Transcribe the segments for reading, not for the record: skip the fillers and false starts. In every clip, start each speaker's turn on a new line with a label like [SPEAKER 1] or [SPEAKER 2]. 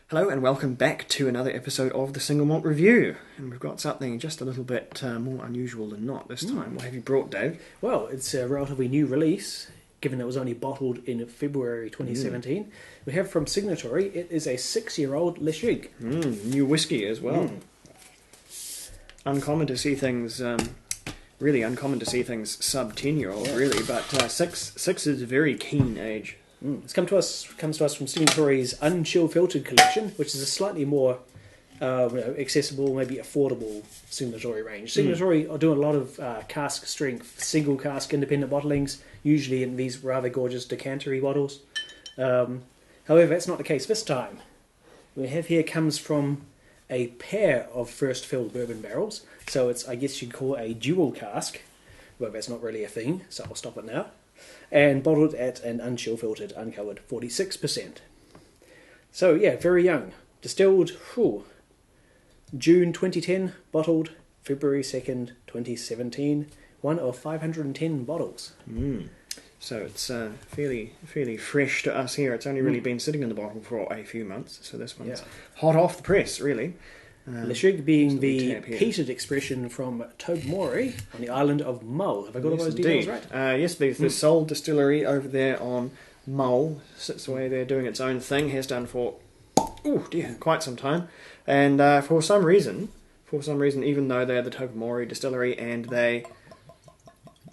[SPEAKER 1] Hello and welcome back to another episode of the Single Malt Review. And we've got something just a little bit more unusual than not this time. What have you brought, Dave?
[SPEAKER 2] Well, it's a relatively new release, given it was only bottled in February 2017. We have from Signatory. It is a 6-year-old Ledaig.
[SPEAKER 1] New whiskey as well. Uncommon to see things, really uncommon to see things sub 10-year-old, really, but 6 is a very keen age.
[SPEAKER 2] It's comes to us from Signatory's Unchill Filtered collection, which is a slightly more accessible, maybe affordable Signatory range. Signatory are doing a lot of cask strength, single cask independent bottlings, usually in these rather gorgeous decantery bottles. However, that's not the case this time. What we have here comes from a pair of first filled bourbon barrels, so it's, I guess you'd call a dual cask. Well, that's not really a thing, so I'll stop it now. And bottled at an unchill filtered, uncovered 46%. So yeah, very young. Distilled June 2010, bottled February 2nd, 2017. One of 510 bottles.
[SPEAKER 1] So it's fairly fresh to us here. It's only really been sitting in the bottle for a few months, so this one's hot off the press, really.
[SPEAKER 2] Ledaig being the peated expression from Tobermory on the island of Mull. Have I got all those details right?
[SPEAKER 1] Yes, the sole distillery over there on Mull sits away there doing its own thing, has done for quite some time. And for some reason, even though they're the Tobermory distillery and they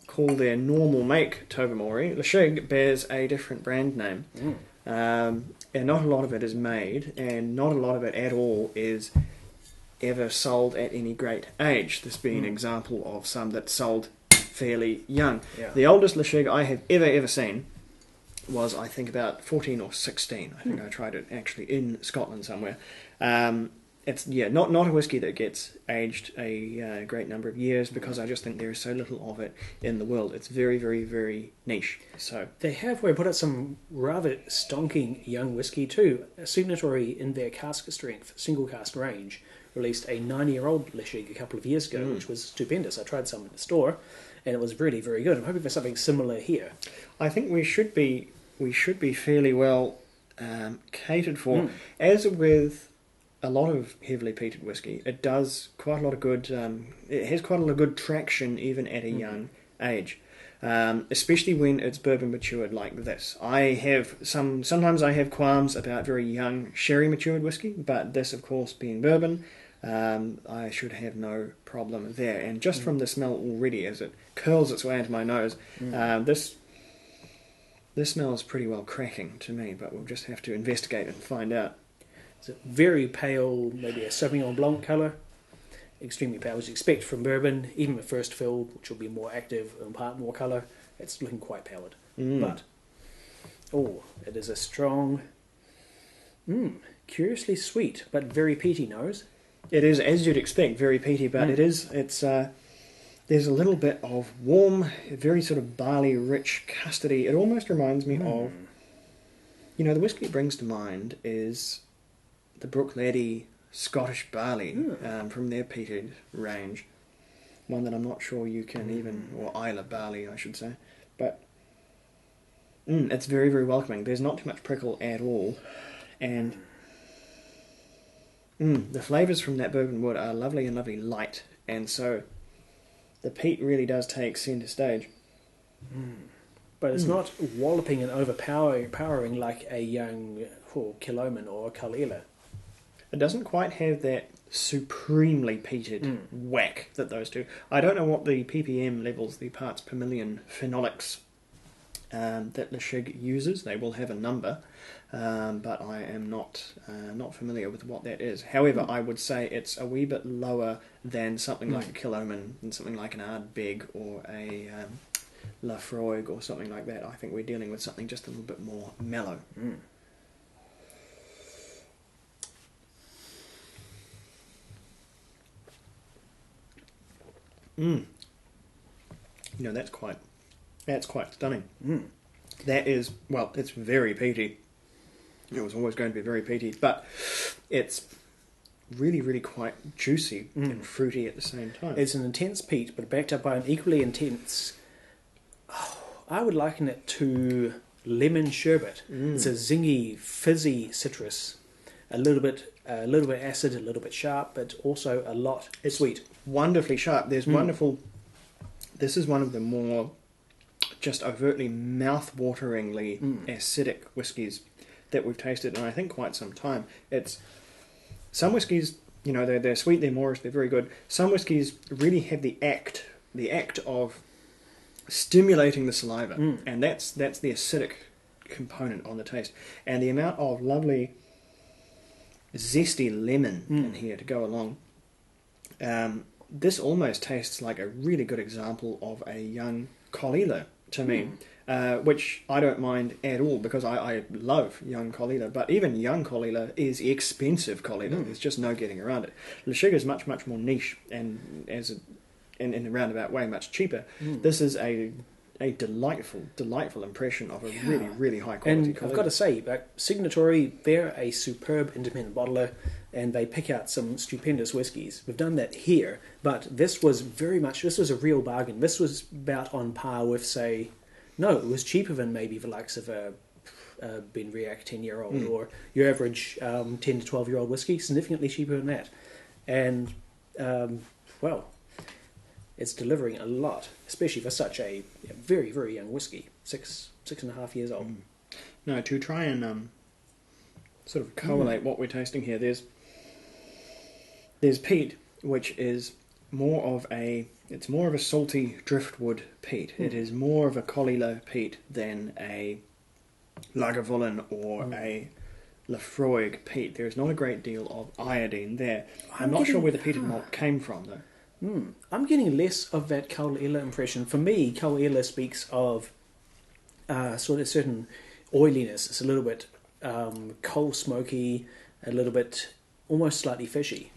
[SPEAKER 1] call their normal make Tobermory, Ledaig bears a different brand name. And not a lot of it is made, and not a lot of it at all is ever sold at any great age. This being an example of some that sold fairly young. The oldest Ledaig I have ever seen was, I think, about 14 or 16. I think I tried it actually in Scotland somewhere. It's not a whiskey that gets aged a great number of years, because I just think there is so little of it in the world. It's very, very, very niche. So
[SPEAKER 2] they have put out some rather stonking young whiskey too. Signatory, in their cask strength single cask range, released a 9-year-old Ledaig a couple of years ago, which was stupendous. I tried some in the store, and it was really, very good. I'm hoping for something similar here.
[SPEAKER 1] I think we should be fairly well catered for. As with a lot of heavily peated whiskey, it does quite a lot of good. It has quite a lot of good traction even at a young age, especially when it's bourbon matured like this. Sometimes I have qualms about very young sherry matured whiskey, but this, of course, being bourbon, I should have no problem there. And just from the smell already, as it curls its way into my nose, this smells pretty well cracking to me. But we'll just have to investigate and find out.
[SPEAKER 2] It's a very pale, maybe a Sauvignon Blanc colour. Extremely pale, as you expect from bourbon. Even the first filled, which will be more active and impart more colour, it's looking quite pallid. But, it is a strong, curiously sweet, but very peaty nose.
[SPEAKER 1] It is, as you'd expect, very peaty, but there's a little bit of warm, very sort of barley-rich custardy. It almost reminds me of, the whiskey it brings to mind is the Bruichladdich Scottish barley from their peated range. One that I'm not sure you can even, or Isla barley, I should say. But it's very, very welcoming. There's not too much prickle at all, and the flavours from that bourbon wood are lovely and lovely light, and so the peat really does take centre stage.
[SPEAKER 2] But it's not walloping and overpowering like a young Killoman or Kalila.
[SPEAKER 1] It doesn't quite have that supremely peated whack that those do. I don't know what the ppm levels, the parts per million phenolics that Ledaig uses. They will have a number, but I am not familiar with what that is. However, I would say it's a wee bit lower than something like a Killoman, and something like an Ardbeg or a Lafroig or something like that. I think we're dealing with something just a little bit more mellow. That's quite stunning. That is, well, it's very peaty. It was always going to be very peaty, but it's really, really quite juicy and fruity at the same time.
[SPEAKER 2] It's an intense peat, but backed up by an equally intense, I would liken it to lemon sherbet. It's a zingy, fizzy citrus a little bit acid, a little bit sharp, but also a lot sweet.
[SPEAKER 1] Wonderfully sharp. There's wonderful. This is one of the more just overtly mouth-wateringly acidic whiskies that we've tasted in I think quite some time. It's some whiskies, they're sweet, they're Moorish, they're very good. Some whiskies really have the act of stimulating the saliva, and that's the acidic component on the taste, and the amount of lovely zesty lemon in here to go along. This almost tastes like a really good example of a young Caol Ila to me, which I don't mind at all because I love young Caol Ila, but even young Caol Ila is expensive Caol Ila. There's just no getting around it. Ledaig is much, much more niche and in a roundabout way much cheaper. This is a delightful impression of a really, really high quality
[SPEAKER 2] And I've got to say, Signatory, they're a superb independent bottler, and they pick out some stupendous whiskies. We've done that here, but this was a real bargain. This was about on par with, it was cheaper than maybe the likes of a Ben Riach 10-year-old or your average 10 to 12-year-old whiskey, significantly cheaper than that. And, it's delivering a lot, especially for such a very, very young whiskey, 6.5 years old.
[SPEAKER 1] No, to try and sort of correlate what we're tasting here, there's peat, which is more of a salty driftwood peat. It is more of a Caol Ila peat than a Lagavulin or a Laphroaig peat. There is not a great deal of iodine there. I'm not sure where the peated malt came from, though.
[SPEAKER 2] I'm getting less of that Caol Ila impression. For me, Caol Ila speaks of sort of certain oiliness. It's a little bit coal smoky, a little bit almost slightly fishy.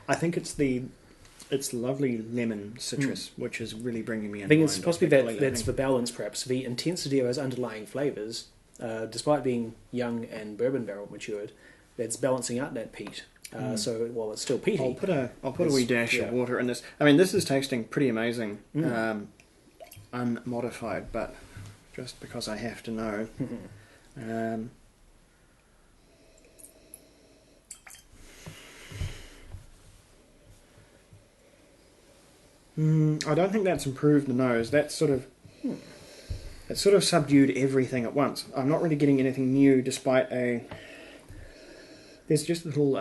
[SPEAKER 1] I think it's lovely lemon citrus, which is really bringing me in.
[SPEAKER 2] I think it's possibly that's the balance, perhaps. The intensity of those underlying flavours, despite being young and bourbon barrel matured, that's balancing out that peat. So while it's still peaty,
[SPEAKER 1] I'll put a wee dash of water in this. I mean, this is tasting pretty amazing, unmodified, but just because I have to know. I don't think that's improved the nose. That's sort of subdued everything at once. I'm not really getting anything new, despite there's just a little,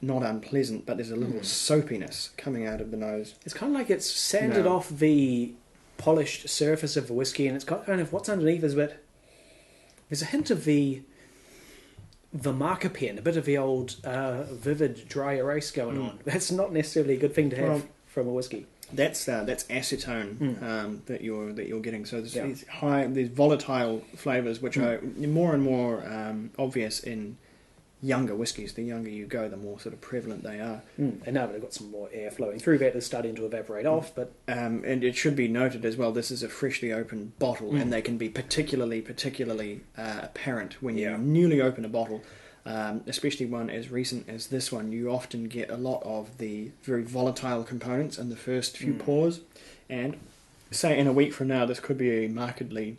[SPEAKER 1] not unpleasant, but there's a little soapiness coming out of the nose.
[SPEAKER 2] It's kind of like it's sanded off the polished surface of the whiskey, and it's got kind of what's underneath is there's a hint of the marker pen, a bit of the old vivid dry erase going on. That's not necessarily a good thing to have from a whiskey.
[SPEAKER 1] That's acetone that you're getting. So there's these volatile flavours which are more and more obvious in younger whiskies. The younger you go, the more sort of prevalent they are.
[SPEAKER 2] And now they've got some more air flowing through that, they're starting to evaporate off. But
[SPEAKER 1] and it should be noted as well, this is a freshly opened bottle, and they can be particularly apparent when you newly open a bottle, especially one as recent as this one. You often get a lot of the very volatile components in the first few pours, and say in a week from now, this could be a markedly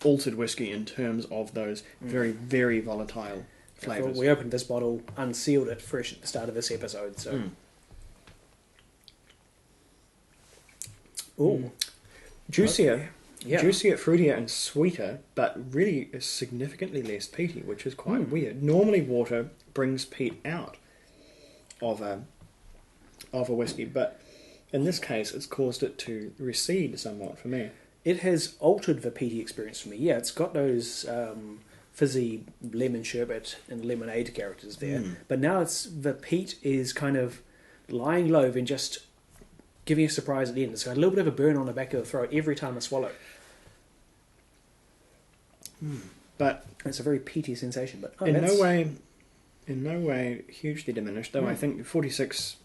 [SPEAKER 1] altered whiskey in terms of those very, very volatile flavours.
[SPEAKER 2] We opened this bottle, unsealed it fresh at the start of this episode. So,
[SPEAKER 1] juicier, fruitier, and sweeter, but really is significantly less peaty, which is quite weird. Normally, water brings peat out of a whiskey, but in this case, it's caused it to recede somewhat for me.
[SPEAKER 2] It has altered the peaty experience for me. Yeah, it's got those fizzy lemon sherbet and lemonade characters there, but now the peat is kind of lying low and just giving a surprise at the end. It's got a little bit of a burn on the back of the throat every time I swallow.
[SPEAKER 1] But
[SPEAKER 2] it's a very peaty sensation. But
[SPEAKER 1] in no way hugely diminished. Though I think 46,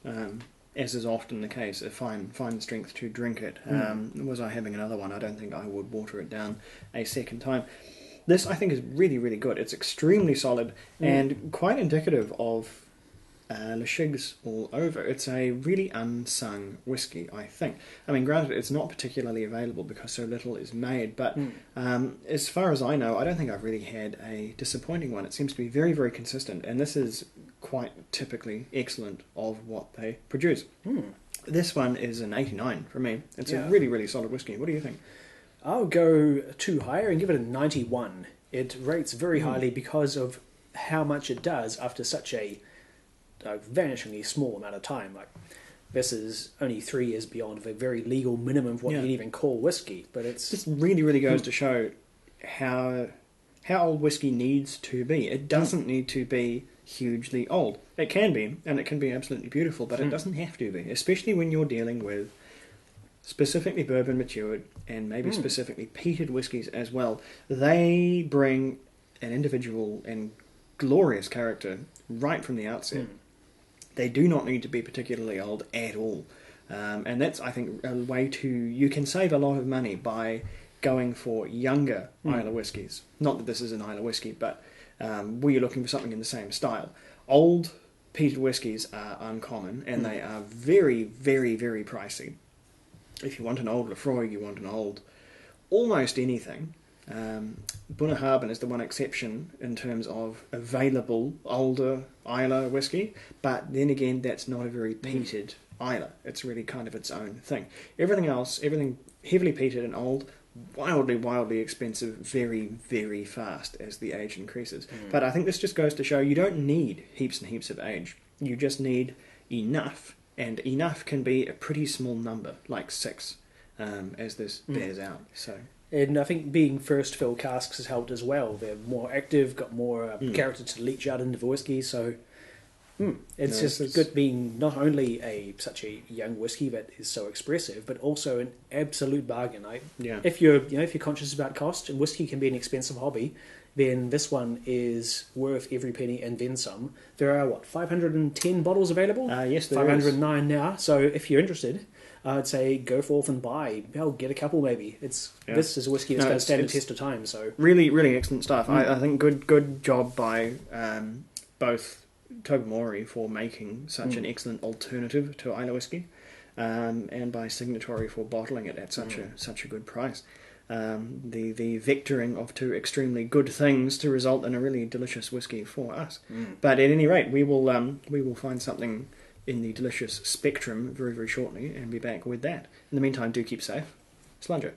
[SPEAKER 1] as is often the case, a fine strength to drink it. Was I having another one, I don't think I would water it down a second time. This, I think, is really, really good. It's extremely solid and quite indicative of Ledaig's all over. It's a really unsung whiskey, I think. I mean, granted, it's not particularly available because so little is made, but as far as I know, I don't think I've really had a disappointing one. It seems to be very, very consistent, and this is quite typically excellent of what they produce. This one is an 89 for me. It's a really, really solid whiskey. What do you think?
[SPEAKER 2] I'll go too higher and give it a 91. It rates very highly because of how much it does after such a vanishingly small amount of time. Like, this is only 3 years beyond the very legal minimum of what you'd even call whiskey. But it's
[SPEAKER 1] just really, really goes to show how old whiskey needs to be. It doesn't need to be hugely old. It can be, and it can be absolutely beautiful, but it doesn't have to be, especially when you're dealing with specifically bourbon matured and maybe specifically peated whiskies as well. They bring an individual and glorious character right from the outset. They do not need to be particularly old at all. And that's, I think, a way you can save a lot of money by going for younger Islay whiskies. Not that this is an Islay whiskey, but were you looking for something in the same style? Old peated whiskies are uncommon, and they are very, very, very pricey. If you want an old Lefroy, you want an old almost anything. Bunnahabhain is the one exception in terms of available older Islay whiskey, but then again, that's not a very peated Islay. It's really kind of its own thing. Everything else, everything heavily peated and old, wildly, wildly expensive, very, very fast as the age increases. But I think this just goes to show you don't need heaps and heaps of age. You just need enough, and enough can be a pretty small number, like 6, as this bears out. So.
[SPEAKER 2] And I think being first fill casks has helped as well. They're more active, got more character to leach out into the whiskey, so it's good being not only such a young whiskey that is so expressive, but also an absolute bargain. If you're conscious about cost, and whiskey can be an expensive hobby, then this one is worth every penny and then some. There are 510 bottles available?
[SPEAKER 1] Yes, there
[SPEAKER 2] 509 now. So if you're interested, I'd say go forth and buy. Get a couple maybe. This is a whiskey that's going to stand the test of time. So
[SPEAKER 1] really, really excellent stuff. I think good job by both Tobermory for making such an excellent alternative to Islay whiskey, and by Signatory for bottling it at such a good price. The vectoring of 2 extremely good things to result in a really delicious whiskey for us. But at any rate, we will find something in the delicious spectrum very, very shortly and be back with that. In the meantime, do keep safe. Slàinte.